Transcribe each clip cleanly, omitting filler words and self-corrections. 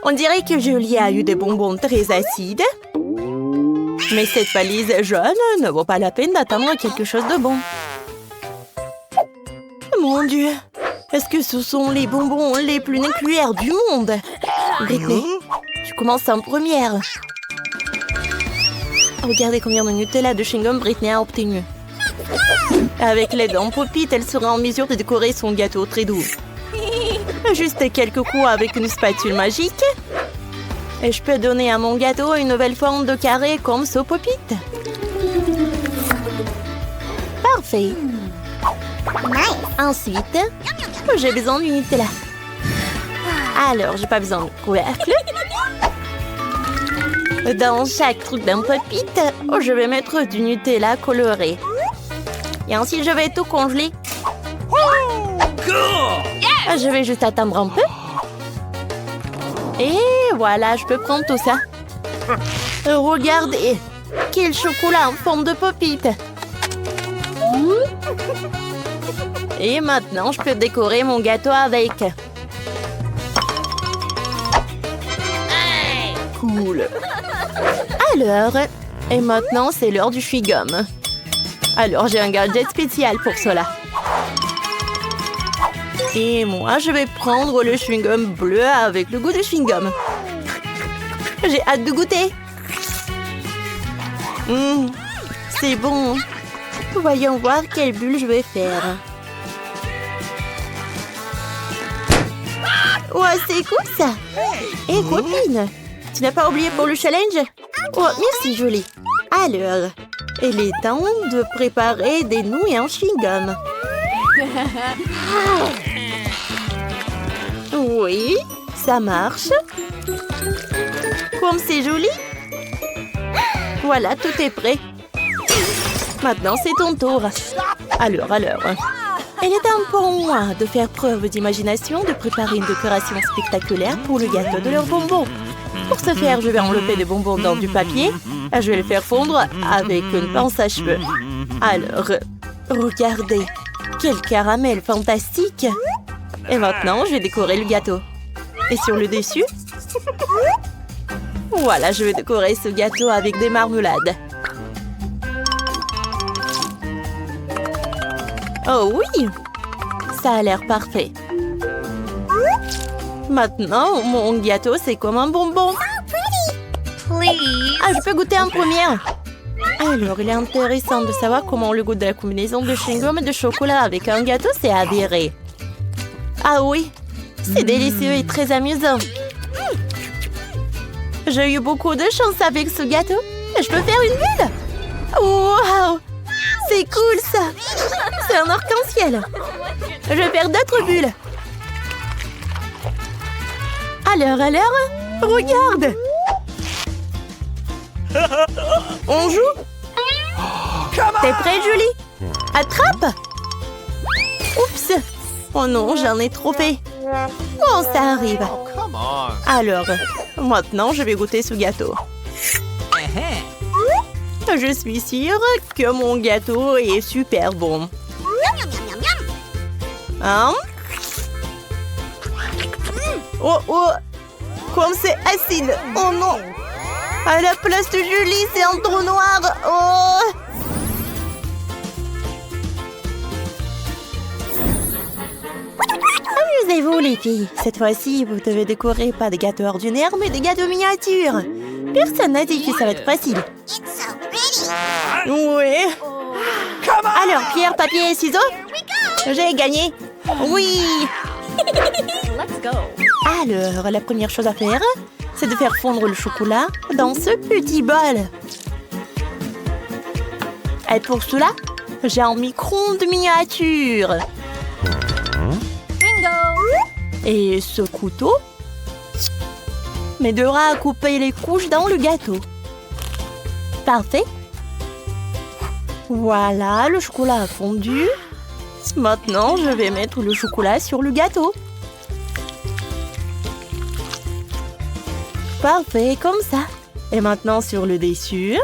On dirait que Julie a eu des bonbons très acides. Mais cette valise jaune ne vaut pas la peine d'attendre quelque chose de bon. Mon Dieu! Est-ce que ce sont les bonbons les plus nucléaires du monde? Britney, tu commences en première. Regardez combien de Nutella de chewing-gum Britney a obtenu. Avec l'aide en Pop-It, elle sera en mesure de décorer son gâteau très doux. Juste quelques coups avec une spatule magique. Et je peux donner à mon gâteau une nouvelle forme de carré comme ce Pop-It. Parfait. Ensuite, j'ai besoin du Nutella. Alors, j'ai pas besoin de couvercle. Dans chaque truc d'un Pop-It, je vais mettre du Nutella coloré. Et ensuite, je vais tout congeler. Je vais juste attendre un peu. Et voilà, je peux prendre tout ça. Regardez, quel chocolat en forme de Pop-It. Et maintenant, je peux décorer mon gâteau avec. Cool. Alors, et maintenant, c'est l'heure du chewing-gum. Alors, j'ai un gadget spécial pour cela. Et moi, je vais prendre le chewing-gum bleu avec le goût du chewing-gum. J'ai hâte de goûter. C'est bon. Voyons voir quelle bulle je vais faire. Ouais, c'est cool ça. Hé, copine, tu n'as pas oublié pour le challenge? Oh, merci, Julie. Alors, il est temps de préparer des nouilles en chewing-gum. Oui, ça marche. Comme c'est joli. Voilà, tout est prêt. Maintenant, c'est ton tour. Alors. Il est temps pour moi de faire preuve d'imagination, de préparer une décoration spectaculaire pour le gâteau de leurs bonbons. Pour ce faire, je vais enlever les bonbons dans du papier. Je vais les faire fondre avec une pince à cheveux. Alors, regardez, quel caramel fantastique! Et maintenant, je vais décorer le gâteau. Et sur le dessus, voilà, je vais décorer ce gâteau avec des marmelades. Oh oui! Ça a l'air parfait. Maintenant, mon gâteau, c'est comme un bonbon. Ah, je peux goûter en première. Alors, il est intéressant de savoir comment le goût de la combinaison de chewing-gum et de chocolat avec un gâteau s'est avéré. Ah oui, c'est délicieux et très amusant. J'ai eu beaucoup de chance avec ce gâteau. Je peux faire une bulle. Wow! C'est cool ça. C'est un arc-en-ciel. Je vais faire d'autres bulles. Alors, regarde. On joue? T'es prête, Julie? Attrape! Oups! Oh non, j'en ai trop fait. Oh, ça arrive. Alors, maintenant, je vais goûter ce gâteau. Je suis sûre que mon gâteau est super bon. Hein? Oh! Comme c'est acide! Oh non! À la place de Julie, c'est un trou noir! Oh! Amusez-vous, les filles. Cette fois-ci, vous devez décorer pas des gâteaux ordinaires, mais des gâteaux miniatures. Personne n'a dit que ça va être facile. Oui. Alors, pierre, papier, ciseaux? J'ai gagné. Oui. Alors, la première chose à faire, c'est de faire fondre le chocolat dans ce petit bol. Et pour cela, j'ai un micro-ondes miniature. Et ce couteau m'aidera à couper les couches dans le gâteau. Parfait. Voilà, le chocolat a fondu. Maintenant, je vais mettre le chocolat sur le gâteau. Parfait, comme ça. Et maintenant, sur le dessus.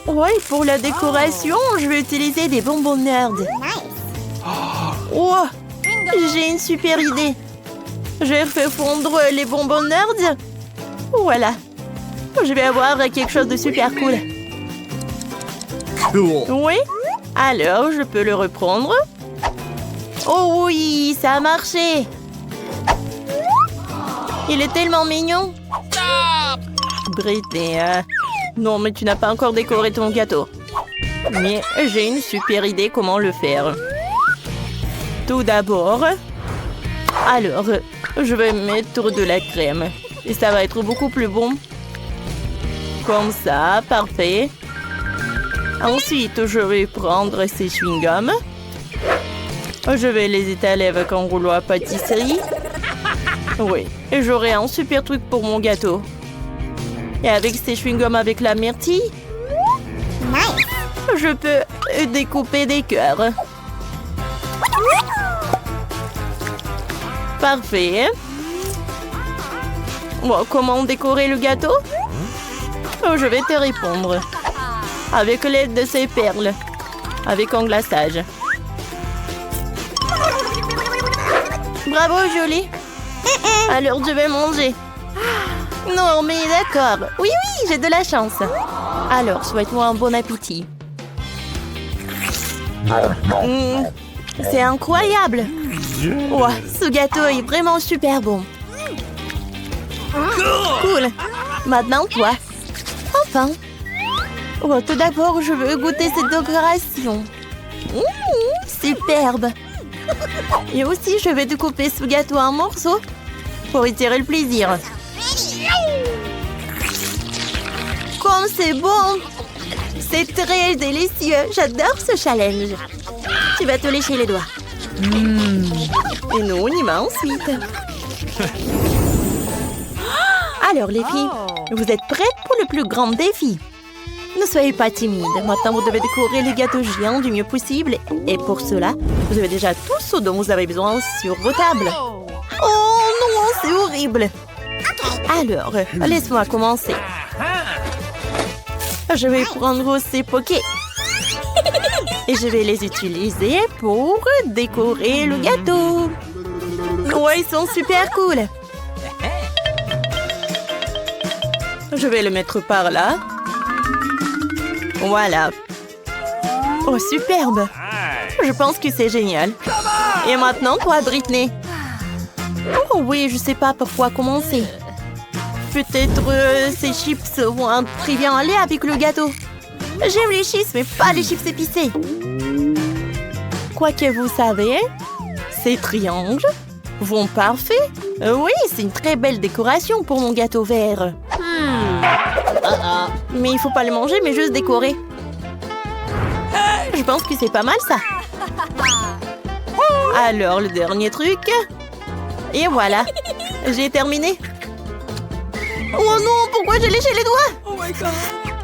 Oui, pour la décoration, je vais utiliser des bonbons Nerds. J'ai une super idée. Je vais faire fondre les bonbons nerds. Voilà. Je vais avoir quelque chose de super cool. Oui? Alors, je peux le reprendre. Oh oui, ça a marché. Il est tellement mignon. Britney, non, mais tu n'as pas encore décoré ton gâteau. Mais j'ai une super idée comment le faire. Tout d'abord, alors, je vais mettre de la crème. Et ça va être beaucoup plus bon. Comme ça, parfait. Ensuite, je vais prendre ces chewing-gums. Je vais les étaler avec un rouleau à pâtisserie. Oui, et j'aurai un super truc pour mon gâteau. Et avec ces chewing-gums avec la myrtille, je peux découper des cœurs. Parfait. Bon, comment décorer le gâteau? Je vais te répondre. Avec l'aide de ces perles. Avec un glaçage. Bravo, Jolie. Alors, je vais manger. Non, mais d'accord. Oui, oui, j'ai de la chance. Alors, souhaite-moi un bon appétit. C'est incroyable. Wow, ce gâteau est vraiment super bon. Cool. Maintenant, toi. Enfin. Oh, tout d'abord, je veux goûter cette décoration. Superbe. Et aussi, je vais découper ce gâteau en morceaux pour y tirer le plaisir. Comme c'est bon. C'est très délicieux. J'adore ce challenge. Tu vas te lécher les doigts. Et nous, on y va ensuite. Alors, les filles, vous êtes prêtes pour le plus grand défi? Ne soyez pas timides. Maintenant, vous devez décorer les gâteaux géants du mieux possible. Et pour cela, vous avez déjà tout ce dont vous avez besoin sur vos tables. Oh non, c'est horrible. Alors, laisse-moi commencer. Je vais prendre ces pokés. Et je vais les utiliser pour décorer le gâteau. Ouais, ils sont super cool. Je vais le mettre par là. Voilà. Oh, superbe. Je pense que c'est génial. Et maintenant, toi, Britney. Oh oui, je sais pas par quoi commencer. Peut-être ces chips vont très bien aller avec le gâteau. J'aime les chips, mais pas les chips épicés. Quoi que vous savez, ces triangles vont parfait. Oui, c'est une très belle décoration pour mon gâteau vert. Mais il faut pas le manger, mais juste décorer. Je pense que c'est pas mal, ça. Alors, le dernier truc. Et voilà. J'ai terminé. Oh non, pourquoi j'ai léché les doigts?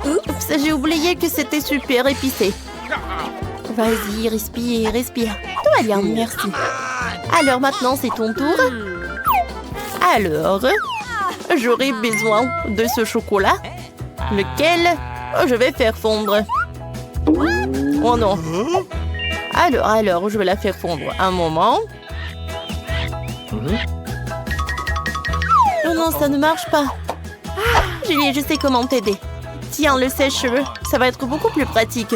Oups, j'ai oublié que c'était super épicé. Vas-y, respire, respire. Tout va bien, merci. Alors maintenant, c'est ton tour. Alors, j'aurai besoin de ce chocolat, lequel je vais faire fondre. Oh non. Alors, je vais la faire fondre un moment. Oh non, ça ne marche pas. Julie, je sais comment t'aider. Tiens, le sèche-cheveux, ça va être beaucoup plus pratique.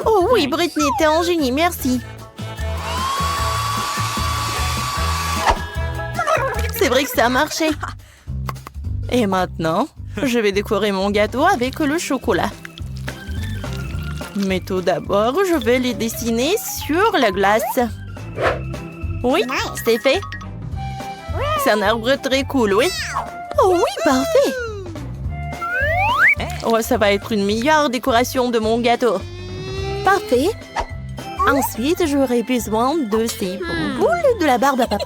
Oh oui, Britney, t'es un génie, merci. C'est vrai que ça a marché. Et maintenant, je vais décorer mon gâteau avec le chocolat. Mais tout d'abord, je vais les dessiner sur la glace. Oui, c'est fait. C'est un arbre très cool, oui. Oh oui, parfait. Oh, ça va être une meilleure décoration de mon gâteau. Parfait. Ensuite, j'aurai besoin de ces boules de la barbe à papa.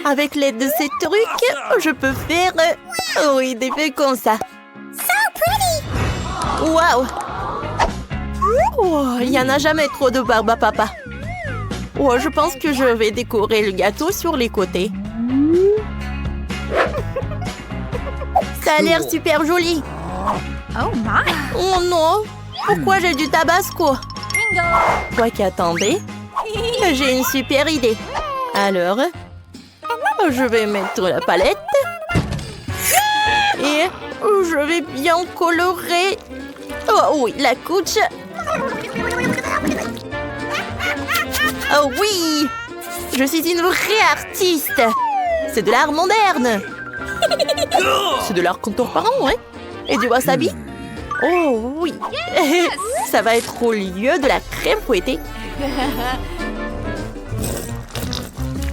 Avec l'aide de ces trucs, je peux faire oui, des feuilles comme ça. Waouh! Oh, il n'y en a jamais trop de barbe à papa. Oh, je pense que je vais décorer le gâteau sur les côtés. Ça a l'air super joli. Oh non! Pourquoi j'ai du tabasco? Quoi qu'attendez, j'ai une super idée. Alors, je vais mettre la palette. Et je vais bien colorer. Oh oui, la couche. Oh oui! Je suis une vraie artiste! C'est de l'art moderne! C'est de l'art contemporain, ouais? Et du wasabi? Oh oui! Ça va être au lieu de la crème fouettée.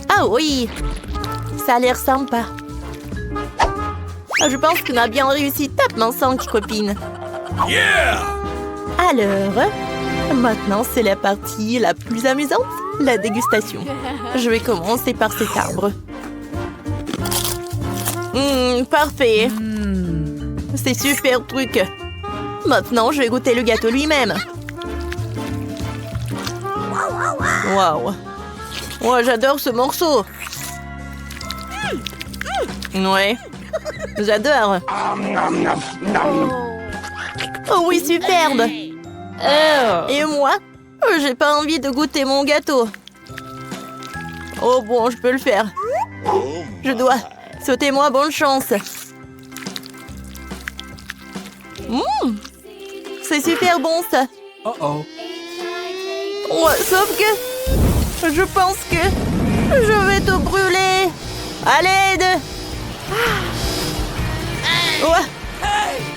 Ah oui! Ça a l'air sympa. Je pense qu'on a bien réussi. Tape mon 5, copine. Yeah! Alors, maintenant c'est la partie la plus amusante, la dégustation. Je vais commencer par cet arbre. Parfait. C'est super truc. Maintenant, je vais goûter le gâteau lui-même. Waouh. Ouais, j'adore ce morceau. Ouais. J'adore. Oh oui, superbe. Et moi, j'ai pas envie de goûter mon gâteau. Oh bon, je peux le faire. Je dois. Souhaitez-moi bonne chance. C'est super bon, ça. Ouais, sauf que... je pense que... je vais te brûler. À l'aide. Ouais.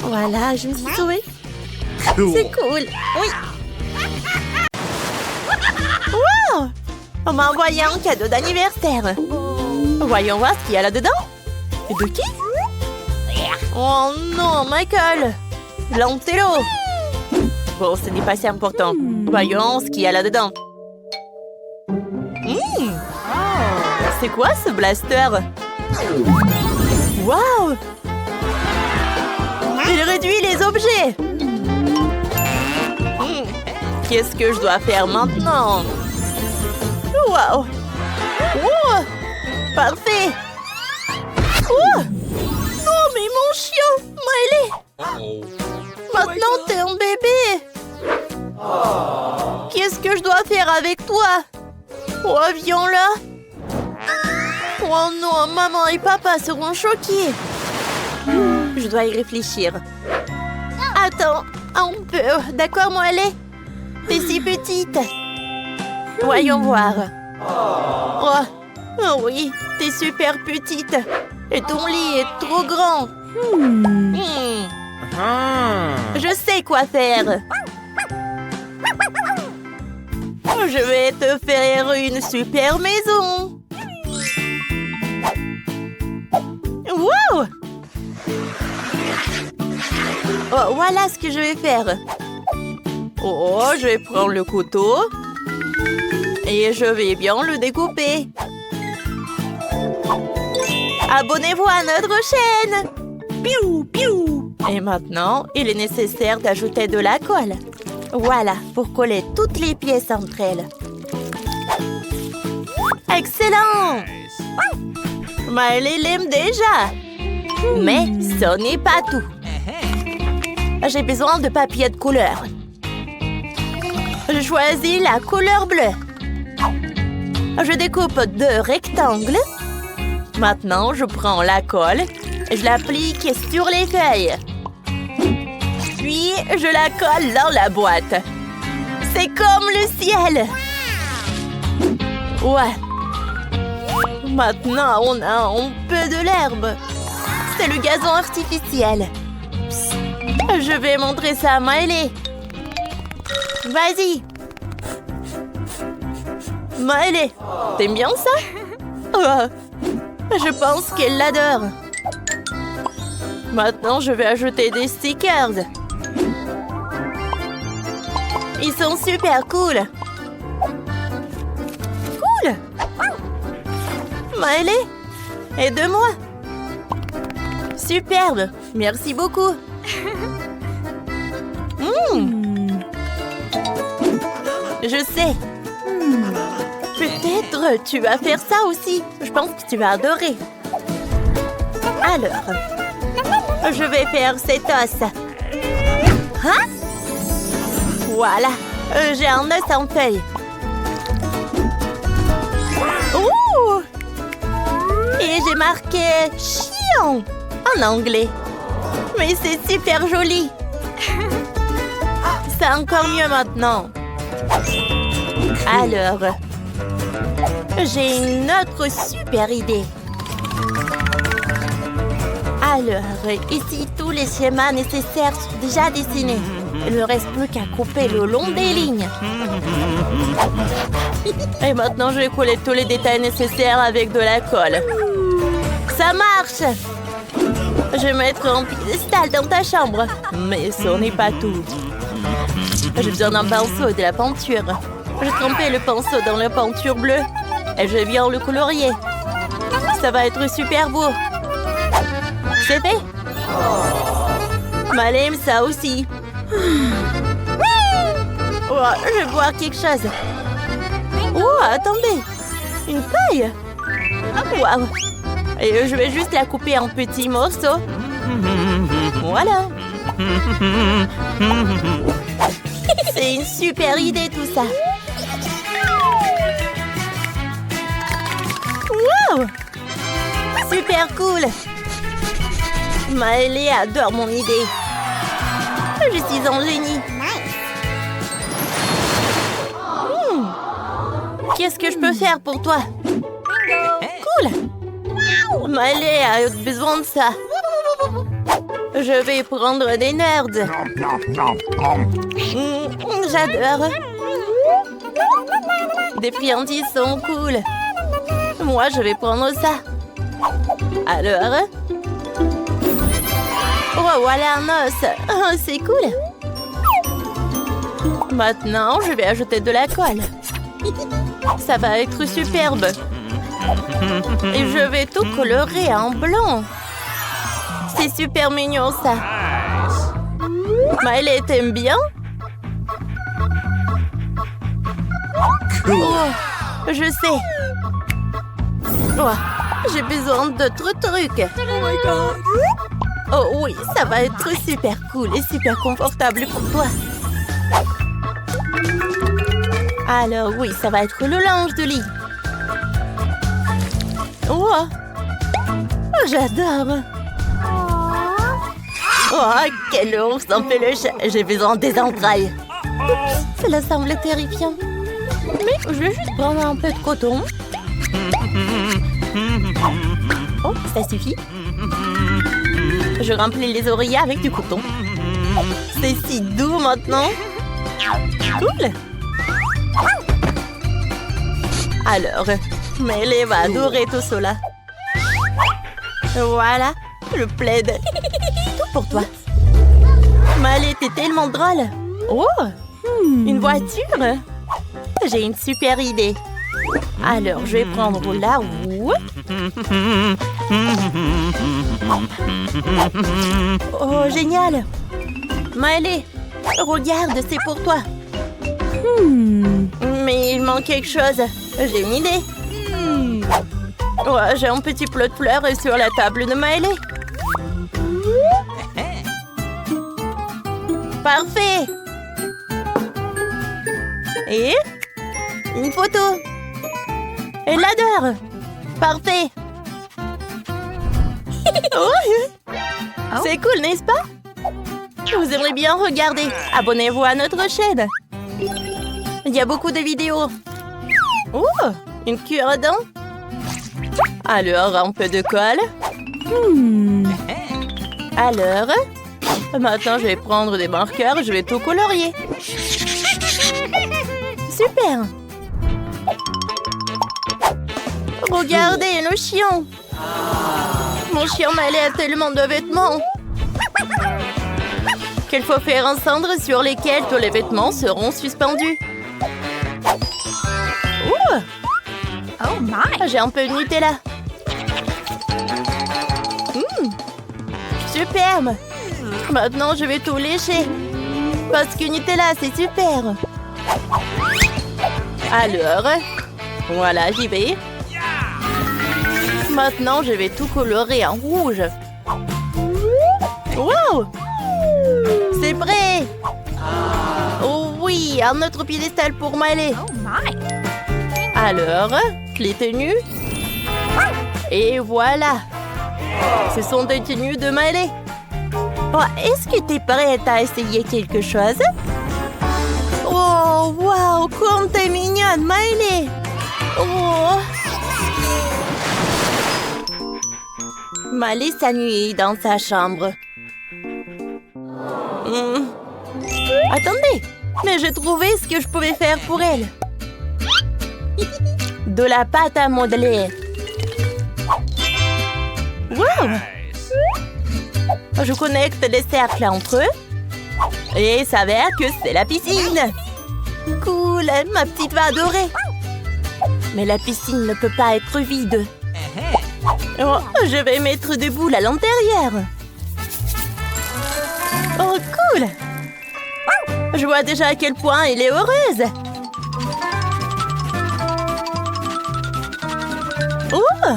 Voilà, je me suis sauvée. C'est cool. Oui. Wow! On m'a envoyé un cadeau d'anniversaire. Voyons voir ce qu'il y a là-dedans. Et de qui? Oh non, Michael! Lantello! Bon, ce n'est pas si important. Voyons ce qu'il y a là-dedans. C'est quoi ce blaster? Waouh! Il réduit les objets! Qu'est-ce que je dois faire maintenant? Waouh! Oh! Parfait! Oh! Oh, mais mon chien! Miley! Maintenant, t'es un bébé! Qu'est-ce que je dois faire avec toi? Oh, viens-là! Oh non, maman et papa seront choqués! Je dois y réfléchir. Attends, un peu. D'accord, Miley? T'es si petite. Voyons voir. Oh oui, t'es super petite. Et ton lit est trop grand. Je sais quoi faire. Je vais te faire une super maison. Wow! Oh, voilà ce que je vais faire. Oh, je vais prendre le couteau. Et je vais bien le découper. Abonnez-vous à notre chaîne. Piou, piou. Et maintenant, il est nécessaire d'ajouter de la colle. Voilà, pour coller toutes les pièces entre elles. Excellent! Miley l'aime déjà. Mais ce n'est pas tout. J'ai besoin de papier de couleur. Je choisis la couleur bleue. Je découpe 2 rectangles. Maintenant, je prends la colle et je l'applique sur les feuilles. Puis, je la colle dans la boîte. C'est comme le ciel. Ouais. Maintenant, on a un peu de l'herbe. C'est le gazon artificiel. Je vais montrer ça à Miley. Vas-y. Miley, t'aimes bien ça? Oh, je pense qu'elle l'adore. Maintenant, je vais ajouter des stickers. Ils sont super cool. Cool. Miley, aide-moi. Superbe. Merci beaucoup. Je sais. Peut-être tu vas faire ça aussi. Je pense que tu vas adorer. Alors, je vais faire cet os. Hein? Voilà. J'ai un os en feuille. Ouh! Et j'ai marqué « chien » en anglais. Mais c'est super joli. C'est encore mieux maintenant. Alors, j'ai une autre super idée. Alors, ici, tous les schémas nécessaires sont déjà dessinés. Il ne reste plus qu'à couper le long des lignes. Et maintenant, je vais coller tous les détails nécessaires avec de la colle. Ça marche! Je vais mettre un piédestal dans ta chambre. Mais ce n'est pas tout. J'ai besoin d'un pinceau et de la peinture. Je trempais le pinceau dans la peinture bleue. Et je viens le colorier. Ça va être super beau. C'est fait. Mal aime ça aussi. Oh, je vais voir quelque chose. Oh, attendez. Une paille. Waouh. Et je vais juste la couper en petits morceaux. Voilà. C'est une super idée tout ça. Wow! Super cool. Maëlé adore mon idée. Je suis un génie. Qu'est-ce que je peux faire pour toi? Cool. Maëlé a besoin de ça. Je vais prendre des nerds. J'adore. Des friandises sont cool. Moi, je vais prendre ça. Alors? Oh, voilà un os. Oh, c'est cool. Maintenant, je vais ajouter de la colle. Ça va être superbe. Et je vais tout colorer en blanc. C'est super mignon, ça. Maëlé, t'aimes bien? Oh, je sais. Oh, j'ai besoin d'autres trucs. Oh oui, ça va être super cool et super confortable pour toi. Alors oui, ça va être le linge de lit. Oh, j'adore. Oh, quel ours en peluche. J'ai besoin des entrailles. Cela semble terrifiant. Mais je vais juste prendre un peu de coton. Oh, ça suffit. Je remplis les oreillers avec du coton. C'est si doux maintenant. Cool. Alors, Maëlé va adorer tout cela. Voilà, le plaid. Tout pour toi. Maëlé, t'es tellement drôle. Oh, une voiture. J'ai une super idée. Alors, je vais prendre la roue. Oh, génial. Maëlé, regarde, c'est pour toi. Mais il manque quelque chose. J'ai une idée. Oh, j'ai un petit plot de fleurs sur la table de Maëlé. Parfait. Et une photo. Elle l'adore. Parfait. Oh, c'est cool, n'est-ce pas? Vous aimeriez bien regarder. Abonnez-vous à notre chaîne. Il y a beaucoup de vidéos. Oh, une cure-dent. Alors, un peu de colle. Alors, maintenant, je vais prendre des marqueurs et je vais tout colorier. Super. Regardez, le chien. Mon chien Maëlé a tellement de vêtements qu'il faut faire un cendre sur lesquels tous les vêtements seront suspendus. Ouh. Oh my! J'ai un peu de Nutella. Superbe. Maintenant, je vais tout lécher. Parce que Nutella, c'est super. Alors, voilà, j'y vais. Maintenant, je vais tout colorer en rouge. Wow! C'est prêt! Oh oui! y a un autre piédestal pour Miley. Oh my! Alors, les tenues. Et voilà. Ce sont des tenues de Miley. Oh, est-ce que tu es prête à essayer quelque chose? Oh, wow, comme t'es mignonne, Miley. Oh. Miley s'ennuie dans sa chambre. Attendez, mais j'ai trouvé ce que je pouvais faire pour elle. De la pâte à modeler. Wow! Je connecte les cercles entre eux. Et il s'avère que c'est la piscine. Cool, ma petite va adorer. Mais la piscine ne peut pas être vide. Oh, je vais mettre des boules à l'intérieur. Oh, cool! Je vois déjà à quel point elle est heureuse. Oh!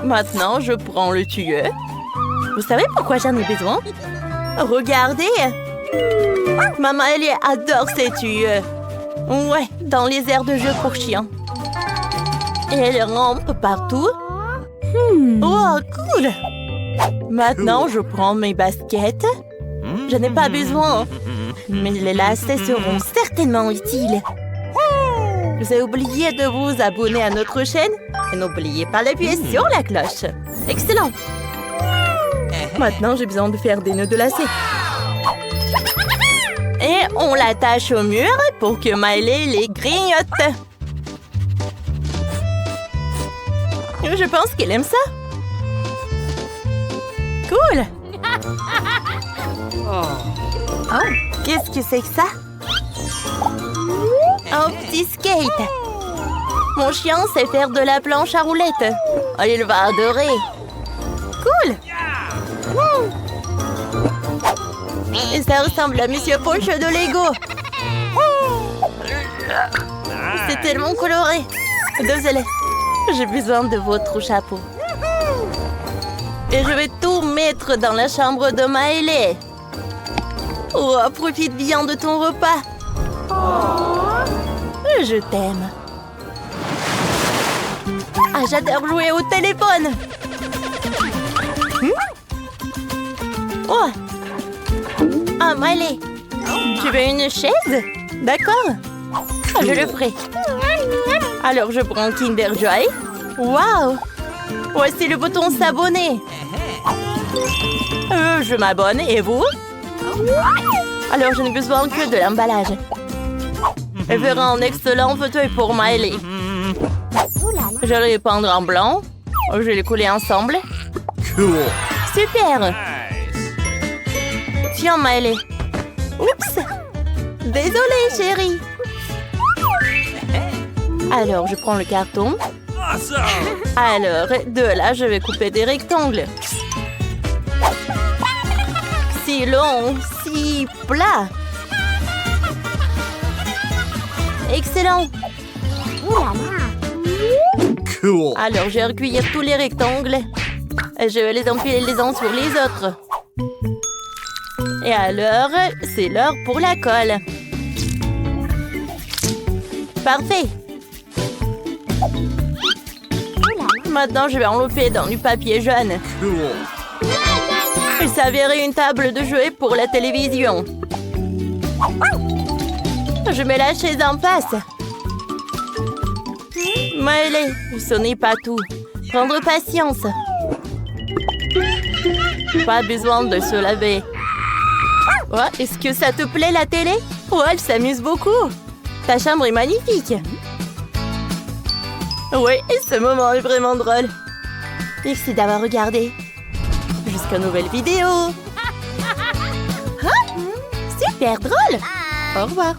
Maintenant, je prends le tuyau. Vous savez pourquoi j'en ai besoin? Regardez! Maman, elle adore ces tuyaux. Ouais, dans les aires de jeu pour chiens. Et elle rampe partout. Oh, cool! Maintenant, je prends mes baskets. Je n'ai pas besoin, mais les lacets seront certainement utiles. Vous avez oublié de vous abonner à notre chaîne et n'oubliez pas d'appuyer sur la cloche. Excellent! Maintenant, j'ai besoin de faire des nœuds de lacets. Et on l'attache au mur pour que Miley les grignote. Je pense qu'elle aime ça. Cool! Oh, qu'est-ce que c'est que ça? Un petit skate. Mon chien sait faire de la planche à roulettes. Oh, il va adorer. Cool! Et ça ressemble à Monsieur Punch de Lego. C'est tellement coloré. Désolée, j'ai besoin de votre chapeau. Et je vais tout mettre dans la chambre de Miley. Oh, profite bien de ton repas. Je t'aime. Ah, j'adore jouer au téléphone. Oh. Ah, Miley, tu veux une chaise? D'accord. Ah, je le ferai. Alors, je prends Kinder Joy. Waouh! Voici le bouton s'abonner. Je m'abonne, et vous? Alors, je n'ai besoin que de l'emballage. Elle fera un excellent fauteuil pour Miley. Je vais les peindre en blanc. Je vais les coller ensemble. Cool. Super! Tiens, Miley. Oups! Désolée, chérie. Alors, je prends le carton. Awesome. Alors, de là, je vais couper des rectangles. Si long, si plat. Excellent. Cool. Alors, je vais recueillir tous les rectangles. Et je vais les empiler les uns sur les autres. Et alors, c'est l'heure pour la colle. Parfait. Maintenant, je vais envelopper dans du papier jaune. Cool. Il s'avérait une table de jouets pour la télévision. Je mets la chaise en face. Miley, ce n'est pas tout. Prendre patience. Pas besoin de se laver. Oh, est-ce que ça te plaît, la télé? Oh, elle s'amuse beaucoup. Ta chambre est magnifique. Oui, ce moment est vraiment drôle. Merci d'avoir regardé. Jusqu'à nouvelle vidéo. Ah, super drôle. Au revoir.